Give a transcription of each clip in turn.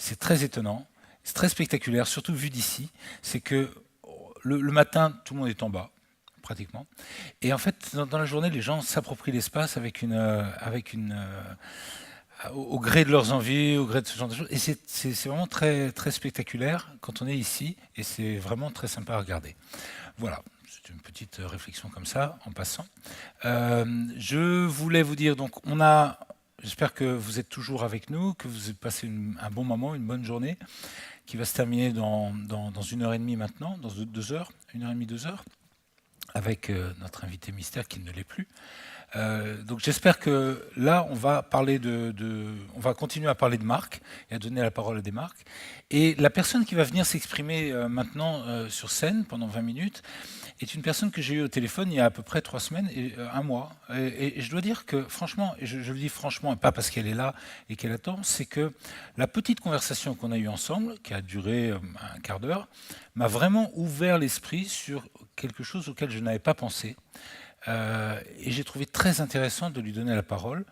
c'est très étonnant, c'est très spectaculaire, surtout vu d'ici. C'est que le matin, tout le monde est en bas, pratiquement. Et en fait, dans la journée, les gens s'approprient l'espace au gré de leurs envies, au gré de ce genre de choses. Et c'est vraiment très, très spectaculaire quand on est ici, et c'est vraiment très sympa à regarder. Voilà, c'est une petite réflexion comme ça, en passant. Je voulais vous dire, donc, j'espère que vous êtes toujours avec nous, que vous avez passé un bon moment, une bonne journée, qui va se terminer dans 1h30 maintenant, dans 2 heures, 1h30, 2 heures, avec notre invité mystère qui ne l'est plus. Donc j'espère que là, on va continuer à parler de marques et à donner la parole à des marques. Et la personne qui va venir s'exprimer maintenant sur scène pendant 20 minutes est une personne que j'ai eue au téléphone il y a à peu près 3 semaines, un mois. Et je dois dire que franchement, et je le dis franchement, et pas parce qu'elle est là et qu'elle attend, c'est que la petite conversation qu'on a eue ensemble, qui a duré un quart d'heure, m'a vraiment ouvert l'esprit sur quelque chose auquel je n'avais pas pensé. Et j'ai trouvé très intéressant de lui donner la parole.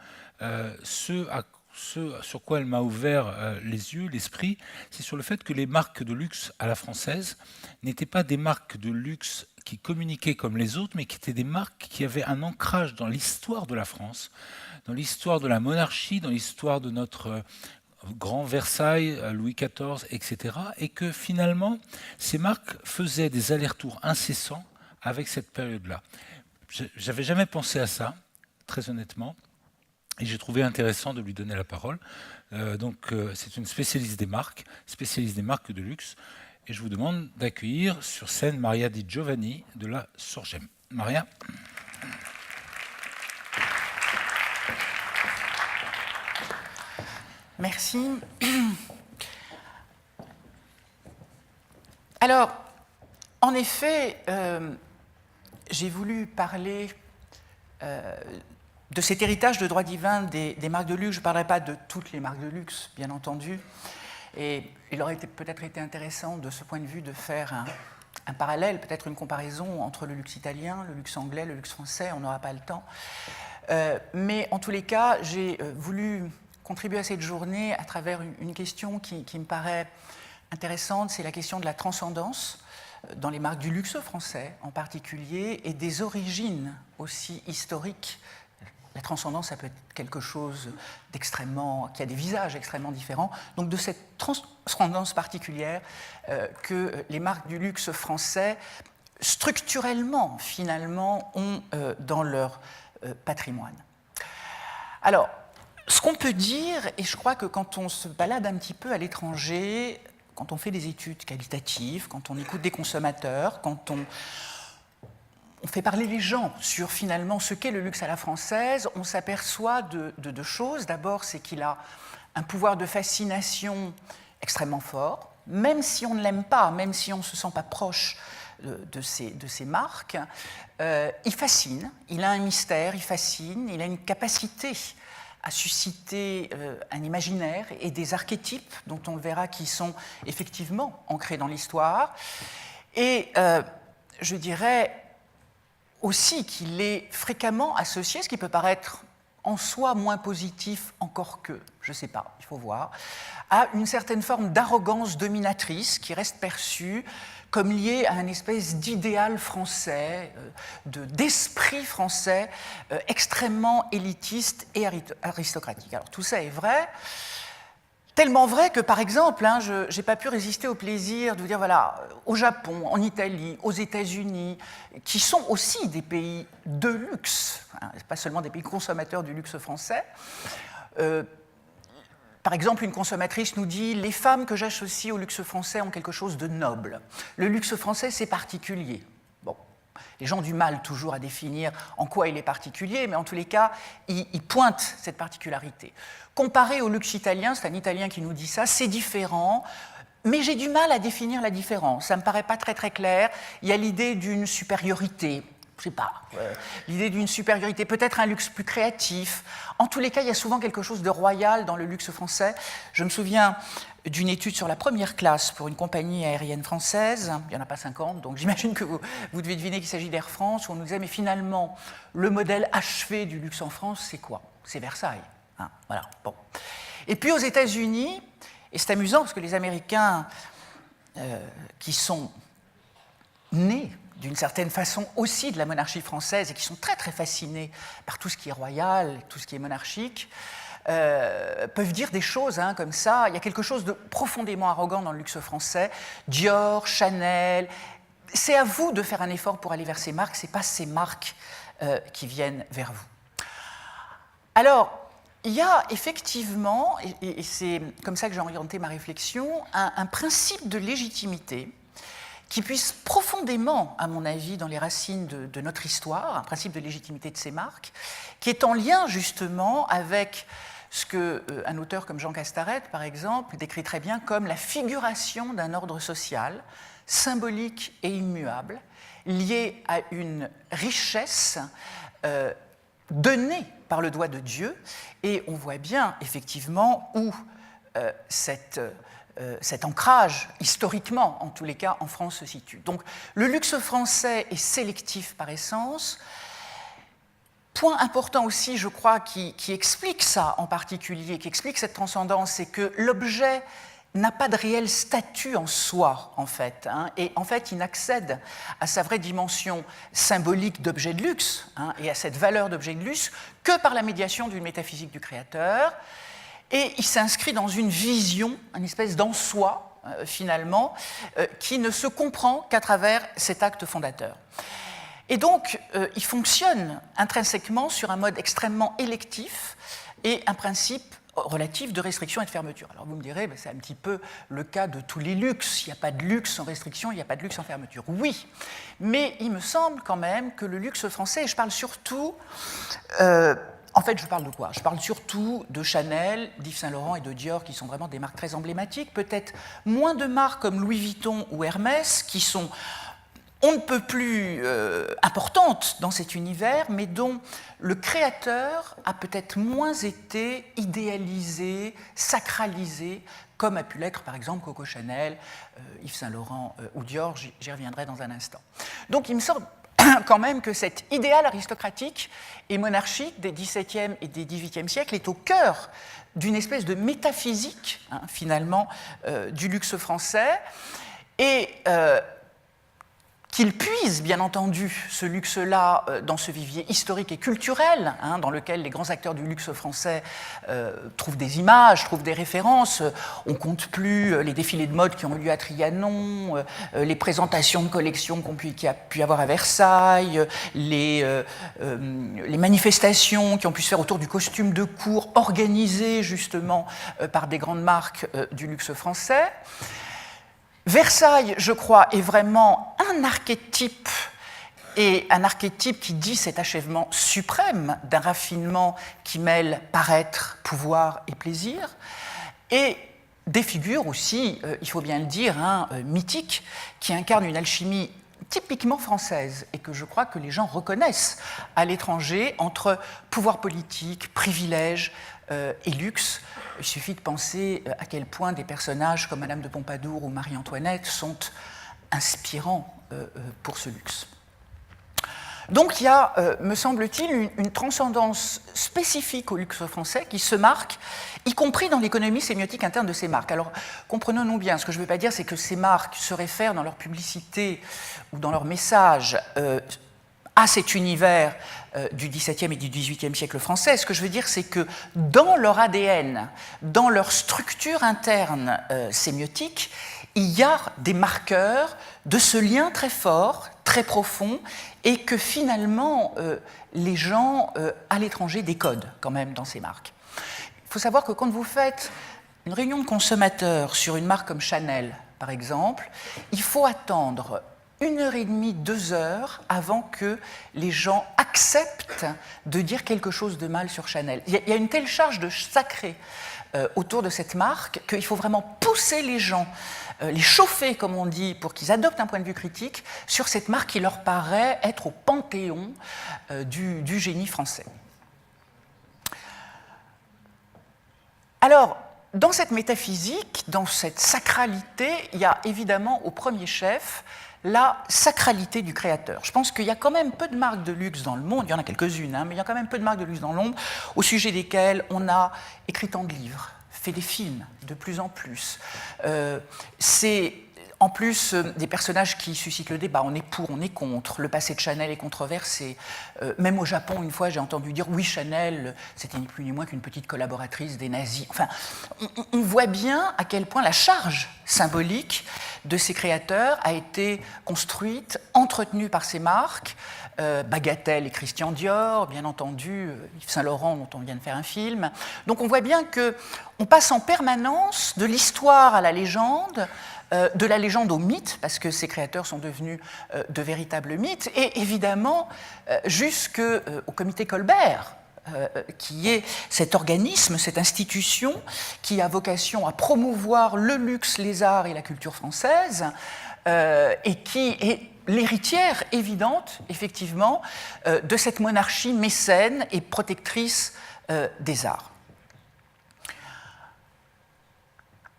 Ce sur quoi elle m'a ouvert les yeux, l'esprit, c'est sur le fait que les marques de luxe à la française n'étaient pas des marques de luxe qui communiquaient comme les autres, mais qui étaient des marques qui avaient un ancrage dans l'histoire de la France, dans l'histoire de la monarchie, dans l'histoire de notre Grand Versailles, Louis XIV, etc. Et que finalement, ces marques faisaient des allers-retours incessants avec cette période-là. J'avais jamais pensé à ça, très honnêtement, et j'ai trouvé intéressant de lui donner la parole. C'est une spécialiste des marques de luxe, et je vous demande d'accueillir sur scène Maria Di Giovanni de la Sorgem. Maria. Merci. Alors, en effet, j'ai voulu parler de cet héritage de droit divin des marques de luxe. Je ne parlerai pas de toutes les marques de luxe, bien entendu. Et il aurait peut-être été intéressant, de ce point de vue, de faire un parallèle, peut-être une comparaison entre le luxe italien, le luxe anglais, le luxe français. On n'aura pas le temps. Mais en tous les cas, j'ai voulu contribuer à cette journée à travers une question qui me paraît intéressante. C'est la question de la transcendance dans les marques du luxe français en particulier, et des origines aussi historiques. La transcendance, ça peut être quelque chose qui a des visages extrêmement différents. Donc de cette transcendance particulière que les marques du luxe français, structurellement, finalement, ont dans leur patrimoine. Alors, ce qu'on peut dire, et je crois que quand on se balade un petit peu à l'étranger, quand on fait des études qualitatives, quand on écoute des consommateurs, quand on fait parler les gens sur finalement ce qu'est le luxe à la française, on s'aperçoit de deux choses. D'abord, c'est qu'il a un pouvoir de fascination extrêmement fort, même si on ne l'aime pas, même si on ne se sent pas proche de ces marques. Il fascine, il a un mystère, il fascine, il a une capacité à susciter un imaginaire et des archétypes dont on le verra qui sont effectivement ancrés dans l'histoire. Et je dirais aussi qu'il est fréquemment associé, ce qui peut paraître en soi moins positif encore que, je ne sais pas, il faut voir, à une certaine forme d'arrogance dominatrice qui reste perçue comme liée à une espèce d'idéal français, d'esprit français extrêmement élitiste et aristocratique. Alors tout ça est vrai, tellement vrai que, par exemple, je n'ai pas pu résister au plaisir de vous dire, voilà, au Japon, en Italie, aux États-Unis, qui sont aussi des pays de luxe, pas seulement des pays consommateurs du luxe français. Par exemple, une consommatrice nous dit « Les femmes que j'associe au luxe français ont quelque chose de noble. Le luxe français, c'est particulier. » Bon, les gens ont du mal toujours à définir en quoi il est particulier, mais en tous les cas, ils pointent cette particularité. Comparé au luxe italien, c'est un Italien qui nous dit ça, c'est différent, mais j'ai du mal à définir la différence. Ça ne me paraît pas très très clair. Il y a l'idée d'une supériorité. Je ne sais pas, l'idée d'une supériorité, peut-être un luxe plus créatif. En tous les cas, il y a souvent quelque chose de royal dans le luxe français. Je me souviens d'une étude sur la première classe pour une compagnie aérienne française. Il n'y en a pas 50, donc j'imagine que vous devez deviner qu'il s'agit d'Air France, où on nous disait, mais finalement, le modèle achevé du luxe en France, c'est quoi? C'est Versailles. Voilà. Bon. Et puis aux États-Unis, Et c'est amusant parce que les Américains, qui sont nés d'une certaine façon aussi de la monarchie française et qui sont très très fascinés par tout ce qui est royal, tout ce qui est monarchique, peuvent dire des choses comme ça. Il y a quelque chose de profondément arrogant dans le luxe français. Dior, Chanel, c'est à vous de faire un effort pour aller vers ces marques, ce n'est pas ces marques qui viennent vers vous. Alors, il y a effectivement, et c'est comme ça que j'ai orienté ma réflexion, un principe de légitimité qui puise profondément, à mon avis, dans les racines de notre histoire, un principe de légitimité de ces marques, qui est en lien justement avec ce qu'un auteur comme Jean Castarète, par exemple, décrit très bien comme la figuration d'un ordre social symbolique et immuable, lié à une richesse donnée par le doigt de Dieu, et on voit bien effectivement où cet ancrage, historiquement en tous les cas, en France se situe. Donc le luxe français est sélectif par essence. Point important aussi, je crois, qui explique ça en particulier, qui explique cette transcendance, c'est que l'objet n'a pas de réel statut en soi, en fait, et en fait, il n'accède à sa vraie dimension symbolique d'objet de luxe, et à cette valeur d'objet de luxe, que par la médiation d'une métaphysique du créateur, et il s'inscrit dans une vision, une espèce d'en-soi, finalement, qui ne se comprend qu'à travers cet acte fondateur. Et donc, il fonctionne intrinsèquement sur un mode extrêmement électif et un principe relatif de restriction et de fermeture. Alors vous me direz, c'est un petit peu le cas de tous les luxes. Il n'y a pas de luxe sans restriction, il n'y a pas de luxe sans fermeture. Oui, mais il me semble quand même que le luxe français, et je parle surtout... en fait, je parle de quoi? Je parle surtout de Chanel, d'Yves Saint Laurent et de Dior, qui sont vraiment des marques très emblématiques. Peut-être moins de marques comme Louis Vuitton ou Hermès, qui sont on ne peut plus importante dans cet univers, mais dont le créateur a peut-être moins été idéalisé, sacralisé, comme a pu l'être par exemple Coco Chanel, Yves Saint Laurent ou Dior, j'y reviendrai dans un instant. Donc il me semble quand même que cet idéal aristocratique et monarchique des XVIIe et des XVIIIe siècles est au cœur d'une espèce de métaphysique, finalement, du luxe français, et qu'il puise, bien entendu, ce luxe-là dans ce vivier historique et culturel, dans lequel les grands acteurs du luxe français trouvent des images, trouvent des références. On ne compte plus les défilés de mode qui ont eu lieu à Trianon, les présentations de collections qu'il y a pu avoir à Versailles, les manifestations qui ont pu se faire autour du costume de cour, organisées justement par des grandes marques du luxe français. Versailles, je crois, est vraiment un archétype, et un archétype qui dit cet achèvement suprême d'un raffinement qui mêle paraître, pouvoir et plaisir, et des figures aussi, il faut bien le dire, mythiques, qui incarnent une alchimie typiquement française, et que je crois que les gens reconnaissent à l'étranger entre pouvoir politique, privilège et luxe. Il suffit de penser à quel point des personnages comme Madame de Pompadour ou Marie-Antoinette sont inspirants pour ce luxe. Donc il y a, me semble-t-il, une transcendance spécifique au luxe français qui se marque, y compris dans l'économie sémiotique interne de ces marques. Alors comprenons-nous bien, ce que je ne veux pas dire, c'est que ces marques se réfèrent dans leur publicité ou dans leur message à cet univers du XVIIe et du XVIIIe siècle français. Ce que je veux dire, c'est que dans leur ADN, dans leur structure interne sémiotique, il y a des marqueurs de ce lien très fort, très profond, et que finalement, les gens à l'étranger décodent quand même dans ces marques. Il faut savoir que quand vous faites une réunion de consommateurs sur une marque comme Chanel, par exemple, il faut attendre 1h30, 2 heures avant que les gens acceptent de dire quelque chose de mal sur Chanel. Il y a une telle charge de sacré autour de cette marque qu'il faut vraiment pousser les gens, les chauffer, comme on dit, pour qu'ils adoptent un point de vue critique sur cette marque qui leur paraît être au panthéon du génie français. Alors, dans cette métaphysique, dans cette sacralité, il y a évidemment au premier chef la sacralité du créateur. Je pense qu'il y a quand même peu de marques de luxe dans le monde, il y en a quelques-unes, mais il y a quand même peu de marques de luxe dans le monde au sujet desquelles on a écrit tant de livres, fait des films de plus en plus. C'est en plus des personnages qui suscitent le débat. On est pour, on est contre. Le passé de Chanel est controversé. Même au Japon, une fois, j'ai entendu dire oui, Chanel, c'était ni plus ni moins qu'une petite collaboratrice des nazis. Enfin, on voit bien à quel point la charge symbolique de ces créateurs a été construite, entretenue par ces marques. Bagatelle et Christian Dior, bien entendu, Yves Saint Laurent dont on vient de faire un film. Donc on voit bien qu'on passe en permanence de l'histoire à la légende, de la légende au mythe, parce que ces créateurs sont devenus de véritables mythes, et évidemment jusqu'au comité Colbert, qui est cet organisme, cette institution qui a vocation à promouvoir le luxe, les arts et la culture française, et qui est l'héritière évidente, effectivement, de cette monarchie mécène et protectrice des arts.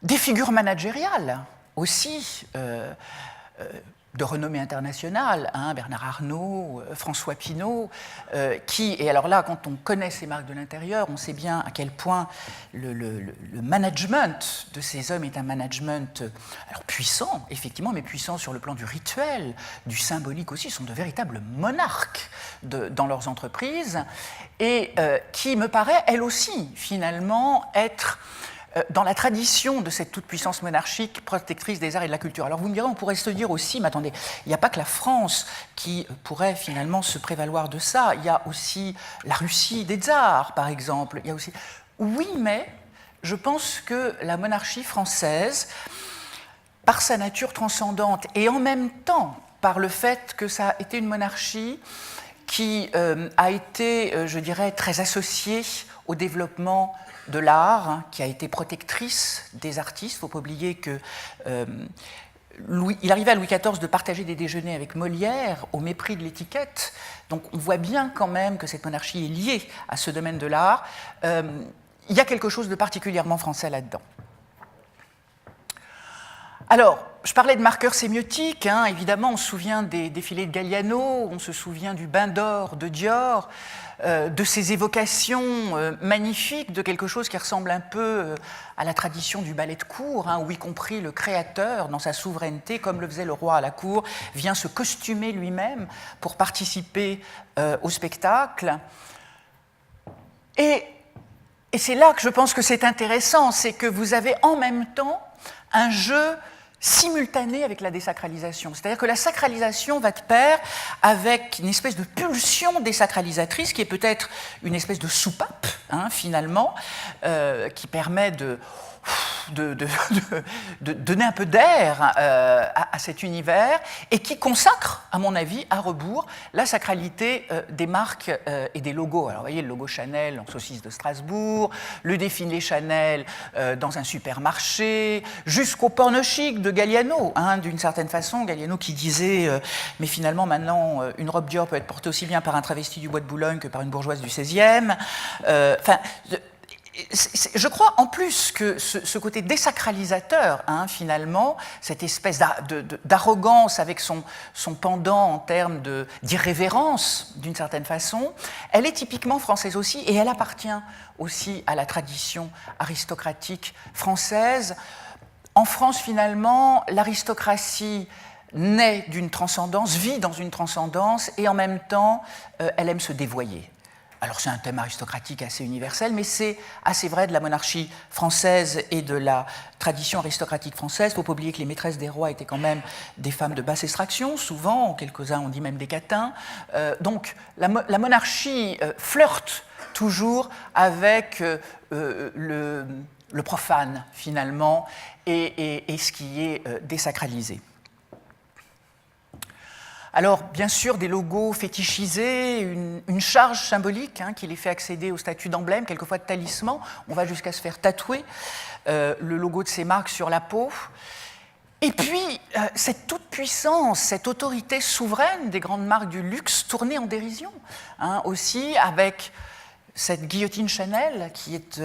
Des figures managériales aussi, de renommée internationale, hein, Bernard Arnault, François Pinault, qui, et alors là, quand on connaît ces marques de l'intérieur, on sait bien à quel point le management de ces hommes est un management alors puissant, effectivement, mais puissant sur le plan du rituel, du symbolique aussi. Ils sont de véritables monarques dans leurs entreprises, et qui me paraît, elle aussi, finalement, être dans la tradition de cette toute-puissance monarchique protectrice des arts et de la culture. Alors vous me direz, on pourrait se dire aussi, mais attendez, il n'y a pas que la France qui pourrait finalement se prévaloir de ça, il y a aussi la Russie des tsars, par exemple. Il y a aussi... Oui, mais je pense que la monarchie française, par sa nature transcendante et en même temps par le fait que ça a été une monarchie qui a été, je dirais, très associée au développement de l'art, hein, qui a été protectrice des artistes. Il ne faut pas oublier que il arrivait à Louis XIV de partager des déjeuners avec Molière au mépris de l'étiquette. Donc on voit bien quand même que cette monarchie est liée à ce domaine de l'art. Il y a quelque chose de particulièrement français là-dedans. Alors, je parlais de marqueurs sémiotiques, hein, évidemment, on se souvient des défilés de Galliano, on se souvient du bain d'or de Dior, de ces évocations magnifiques de quelque chose qui ressemble un peu à la tradition du ballet de cour, hein, où y compris le créateur, dans sa souveraineté, comme le faisait le roi à la cour, vient se costumer lui-même pour participer au spectacle. Et c'est là que je pense que c'est intéressant, c'est que vous avez en même temps un jeu simultané avec la désacralisation. C'est-à-dire que la sacralisation va de pair avec une espèce de pulsion désacralisatrice qui est peut-être une espèce de soupape, hein, finalement, qui permet de donner un peu d'air à cet univers et qui consacre, à mon avis, à rebours, la sacralité des marques et des logos. Alors, vous voyez, le logo Chanel en saucisse de Strasbourg, le défilé Chanel dans un supermarché, jusqu'au porno chic de Galliano, hein, d'une certaine façon. Galliano qui disait mais finalement, maintenant, une robe Dior peut être portée aussi bien par un travesti du Bois de Boulogne que par une bourgeoise du 16e. Je crois en plus que ce côté désacralisateur, hein, finalement, cette espèce d'arrogance avec son pendant en termes d'irrévérence, d'une certaine façon, elle est typiquement française aussi, et elle appartient aussi à la tradition aristocratique française. En France, finalement, l'aristocratie naît d'une transcendance, vit dans une transcendance, et en même temps, elle aime se dévoyer. Alors c'est un thème aristocratique assez universel, mais c'est assez vrai de la monarchie française et de la tradition aristocratique française. Il ne faut pas oublier que les maîtresses des rois étaient quand même des femmes de basse extraction, souvent, quelques-uns on dit même des catins. Donc la monarchie flirte toujours avec le profane, finalement, et ce qui est désacralisé. Alors, bien sûr, des logos fétichisés, une charge symbolique, hein, qui les fait accéder au statut d'emblème, quelquefois de talisman. On va jusqu'à se faire tatouer le logo de ces marques sur la peau. Et puis, cette toute-puissance, cette autorité souveraine des grandes marques du luxe tournée en dérision, hein, aussi avec cette guillotine Chanel, qui est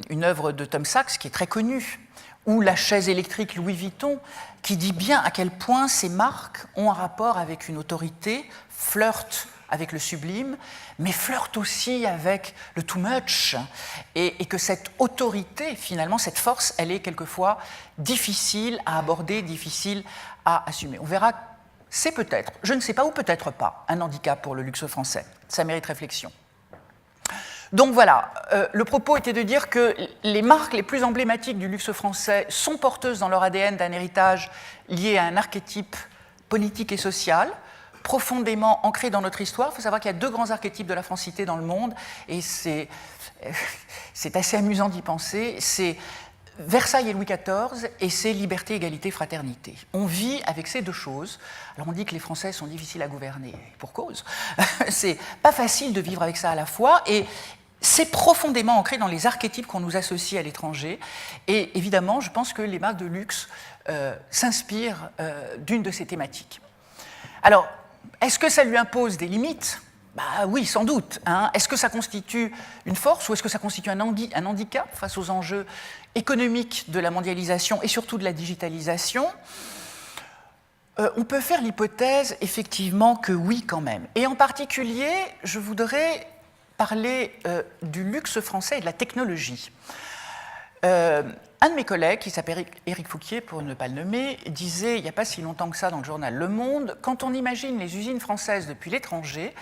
une œuvre de Tom Sachs, qui est très connue, ou la chaise électrique Louis Vuitton, qui dit bien à quel point ces marques ont un rapport avec une autorité, flirtent avec le sublime, mais flirte aussi avec le too much, et que cette autorité, finalement, cette force, elle est quelquefois difficile à aborder, difficile à assumer. On verra, c'est peut-être, je ne sais pas, ou peut-être pas, un handicap pour le luxe français. Ça mérite réflexion. Donc voilà, le propos était de dire que les marques les plus emblématiques du luxe français sont porteuses dans leur ADN d'un héritage lié à un archétype politique et social, profondément ancré dans notre histoire. Il faut savoir qu'il y a 2 grands archétypes de la francité dans le monde, et c'est assez amusant d'y penser. C'est Versailles et Louis XIV, et c'est liberté, égalité, fraternité. On vit avec ces 2 choses. Alors on dit que les Français sont difficiles à gouverner, pour cause. C'est pas facile de vivre avec ça à la fois, et c'est profondément ancré dans les archétypes qu'on nous associe à l'étranger. Et évidemment, je pense que les marques de luxe s'inspirent d'une de ces thématiques. Alors, est-ce que ça lui impose des limites ? Bah oui, sans doute. Hein. Est-ce que ça constitue une force ou est-ce que ça constitue un handicap face aux enjeux économiques de la mondialisation et surtout de la digitalisation ? On peut faire l'hypothèse, effectivement, que oui, quand même. Et en particulier, je voudrais parler du luxe français et de la technologie. Un de mes collègues, qui s'appelle Éric Fouquier, pour ne pas le nommer, disait, il n'y a pas si longtemps que ça dans le journal Le Monde, quand on imagine les usines françaises depuis l'étranger,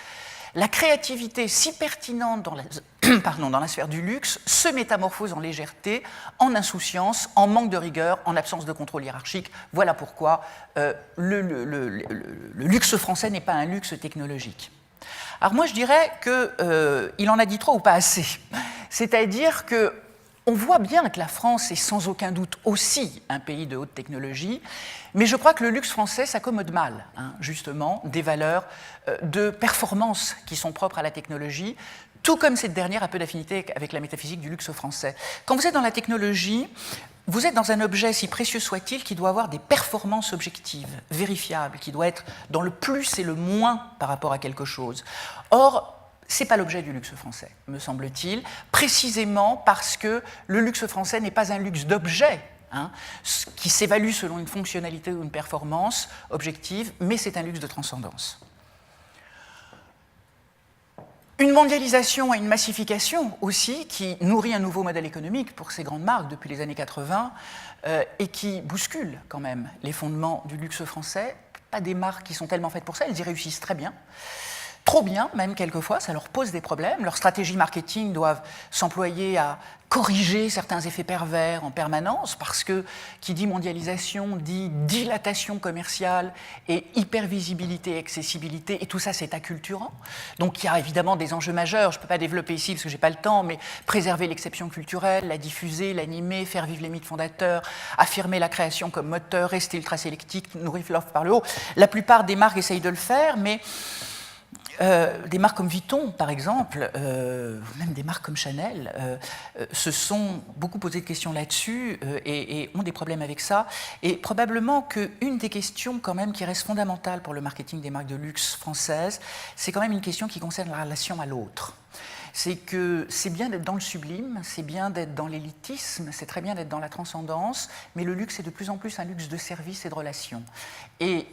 la créativité si pertinente dans la sphère du luxe se métamorphose en légèreté, en insouciance, en manque de rigueur, en absence de contrôle hiérarchique. Voilà pourquoi le luxe français n'est pas un luxe technologique. Alors moi, je dirais qu'il en a dit trop ou pas assez. C'est-à-dire qu'on voit bien que la France est sans aucun doute aussi un pays de haute technologie, mais je crois que le luxe français s'accommode mal, justement, des valeurs de performance qui sont propres à la technologie, tout comme cette dernière a peu d'affinité avec la métaphysique du luxe français. Quand vous êtes dans la technologie, vous êtes dans un objet, si précieux soit-il, qui doit avoir des performances objectives, vérifiables, qui doit être dans le plus et le moins par rapport à quelque chose. Or, ce n'est pas l'objet du luxe français, me semble-t-il, précisément parce que le luxe français n'est pas un luxe d'objet, qui s'évalue selon une fonctionnalité ou une performance objective, mais c'est un luxe de transcendance. Une mondialisation et une massification aussi qui nourrit un nouveau modèle économique pour ces grandes marques depuis les années 80 et qui bouscule quand même les fondements du luxe français. Pas des marques qui sont tellement faites pour ça, elles y réussissent très bien. Trop bien, même quelquefois, ça leur pose des problèmes. Leurs stratégies marketing doivent s'employer à corriger certains effets pervers en permanence, parce que qui dit mondialisation dit dilatation commerciale et hypervisibilité et accessibilité, et tout ça c'est acculturant. Donc il y a évidemment des enjeux majeurs, je ne peux pas développer ici parce que je n'ai pas le temps, mais préserver l'exception culturelle, la diffuser, l'animer, faire vivre les mythes fondateurs, affirmer la création comme moteur, rester ultra sélectique, nourrir l'offre par le haut. La plupart des marques essayent de le faire, mais des marques comme Vuitton, par exemple, même des marques comme Chanel, se sont beaucoup posé de questions là-dessus et ont des problèmes avec ça. Et probablement qu'une des questions quand même qui reste fondamentale pour le marketing des marques de luxe françaises, c'est quand même une question qui concerne la relation à l'autre. C'est que c'est bien d'être dans le sublime, c'est bien d'être dans l'élitisme, c'est très bien d'être dans la transcendance, mais le luxe est de plus en plus un luxe de service et de relation. Et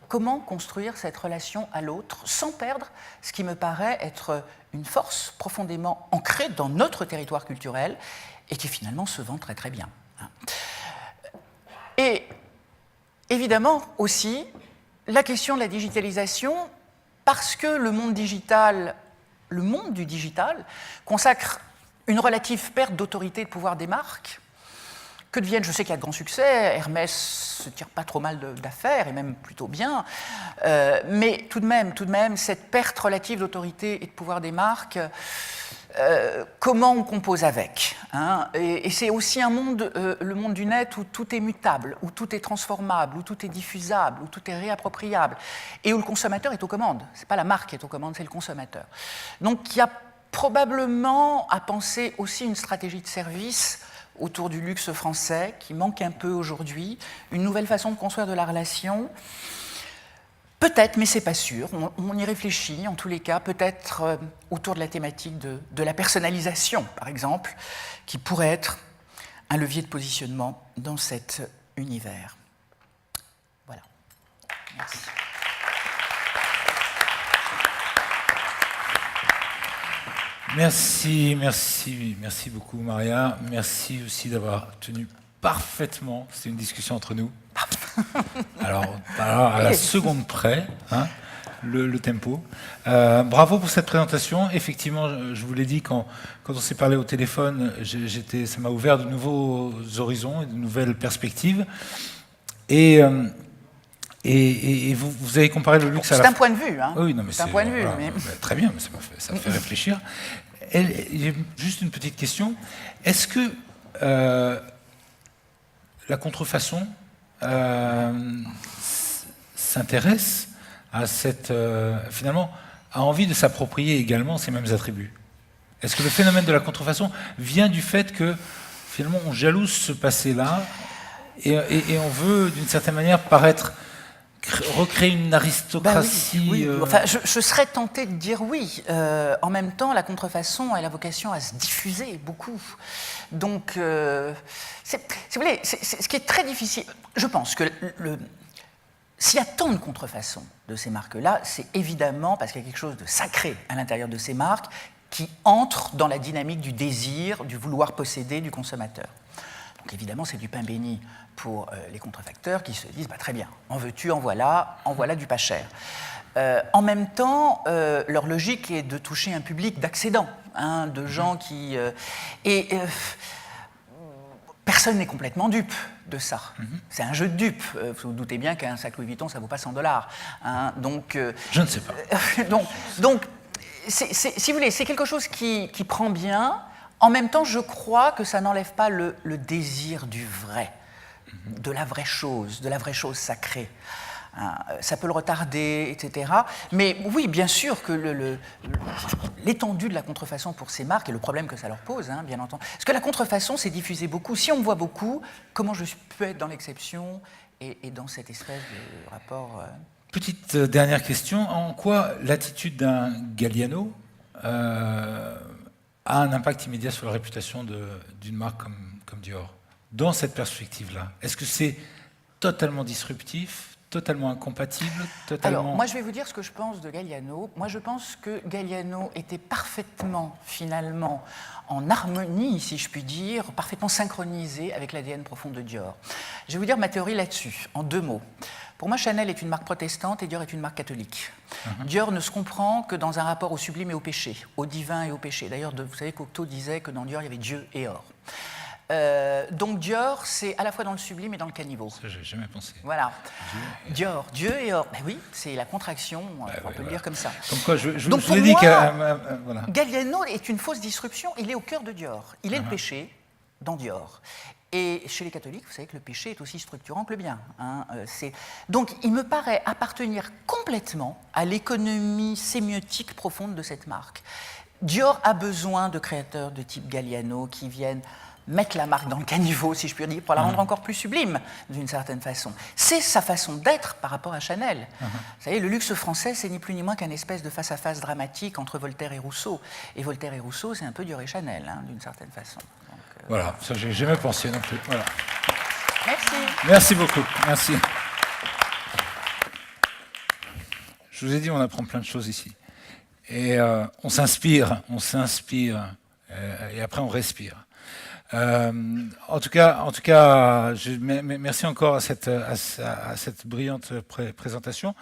comment construire cette relation à l'autre sans perdre ce qui me paraît être une force profondément ancrée dans notre territoire culturel et qui finalement se vend très très bien. Et évidemment aussi la question de la digitalisation, parce que le monde du digital consacre une relative perte d'autorité et de pouvoir des marques. Que deviennent, je sais qu'il y a de grands succès, Hermès se tire pas trop mal d'affaires, et même plutôt bien, mais tout de même, cette perte relative d'autorité et de pouvoir des marques, comment on compose avec, et c'est aussi un monde, le monde du net, où tout est mutable, où tout est transformable, où tout est diffusable, où tout est réappropriable, et où le consommateur est aux commandes. Ce n'est pas la marque qui est aux commandes, c'est le consommateur. Donc il y a probablement à penser aussi une stratégie de service autour du luxe français, qui manque un peu aujourd'hui, une nouvelle façon de construire de la relation. Peut-être, mais ce n'est pas sûr, on y réfléchit en tous les cas, peut-être autour de la thématique de la personnalisation, par exemple, qui pourrait être un levier de positionnement dans cet univers. Voilà. Merci. Merci beaucoup Maria. Merci aussi d'avoir tenu parfaitement. C'était une discussion entre nous. Alors à la seconde près, hein, le tempo. Bravo pour cette présentation. Effectivement, je vous l'ai dit quand on s'est parlé au téléphone, ça m'a ouvert de nouveaux horizons et de nouvelles perspectives. Et vous avez comparé le luxe à la... C'est un point de vue, hein. Oui, non, mais c'est un point de vue. Voilà, Mais... très bien, mais ça me fait réfléchir. J'ai juste une petite question. Est-ce que la contrefaçon s'intéresse à cette... finalement, a envie de s'approprier également ces mêmes attributs? Est-ce que le phénomène de la contrefaçon vient du fait que, finalement, on jalouse ce passé-là et on veut, d'une certaine manière, recréer une aristocratie. Oui. Enfin, je serais tentée de dire oui. En même temps, la contrefaçon a la vocation à se diffuser beaucoup. Donc, si vous voulez, ce qui est très difficile, je pense que s'il y a tant de contrefaçons de ces marques-là, c'est évidemment parce qu'il y a quelque chose de sacré à l'intérieur de ces marques qui entre dans la dynamique du désir, du vouloir posséder du consommateur. Donc évidemment, c'est du pain béni pour les contrefacteurs qui se disent bah, très bien, en veux-tu, en voilà du pas cher. En même temps, leur logique est de toucher un public d'accédants, hein, de gens qui... personne n'est complètement dupe de ça. C'est un jeu de dupes. Vous vous doutez bien qu'un sac Louis Vuitton, ça ne vaut pas 100 $. Hein, donc, je ne sais pas. donc si vous voulez, c'est quelque chose qui prend bien. En même temps, je crois que ça n'enlève pas le désir du vrai, de la vraie chose sacrée. Hein, ça peut le retarder, etc. Mais oui, bien sûr que l'étendue de la contrefaçon pour ces marques et le problème que ça leur pose, hein, bien entendu. Parce que la contrefaçon s'est diffusée beaucoup. Si on me voit beaucoup, comment je peux être dans l'exception et dans cette espèce de rapport... Petite dernière question. En quoi l'attitude d'un Galliano a un impact immédiat sur la réputation d'une marque comme Dior? Dans cette perspective-là, est-ce que c'est totalement disruptif, totalement incompatible, totalement... Alors, moi, je vais vous dire ce que je pense de Galliano. Moi, je pense que Galliano était parfaitement, finalement, en harmonie, si je puis dire, parfaitement synchronisé avec l'ADN profond de Dior. Je vais vous dire ma théorie là-dessus, en 2 mots. Pour moi, Chanel est une marque protestante et Dior est une marque catholique. Dior ne se comprend que dans un rapport au sublime et au péché, au divin et au péché. D'ailleurs, vous savez qu'Octo disait que dans Dior, il y avait Dieu et or. Donc Dior, c'est à la fois dans le sublime et dans le caniveau. Ça, j'ai jamais pensé. Voilà. Dior, Dieu et or. Ben oui, c'est la contraction, on peut le dire comme ça. Comme quoi, je Donc vous ai dit voilà. Galliano est une fausse disruption, il est au cœur de Dior. Il est le péché dans Dior. Et chez les catholiques, vous savez que le péché est aussi structurant que le bien. Hein. Donc il me paraît appartenir complètement à l'économie sémiotique profonde de cette marque. Dior a besoin de créateurs de type Galliano qui viennent mettre la marque dans le caniveau, si je puis dire, pour la rendre encore plus sublime, d'une certaine façon. C'est sa façon d'être par rapport à Chanel. Vous savez, le luxe français, c'est ni plus ni moins qu'un espèce de face-à-face dramatique entre Voltaire et Rousseau. Et Voltaire et Rousseau, c'est un peu Dior et Chanel, hein, d'une certaine façon. Donc, voilà, ça, j'ai jamais pensé non plus. Voilà. Merci. Merci beaucoup. Merci. Je vous ai dit, on apprend plein de choses ici. Et on s'inspire, et après on respire. En tout cas, merci encore à cette brillante présentation.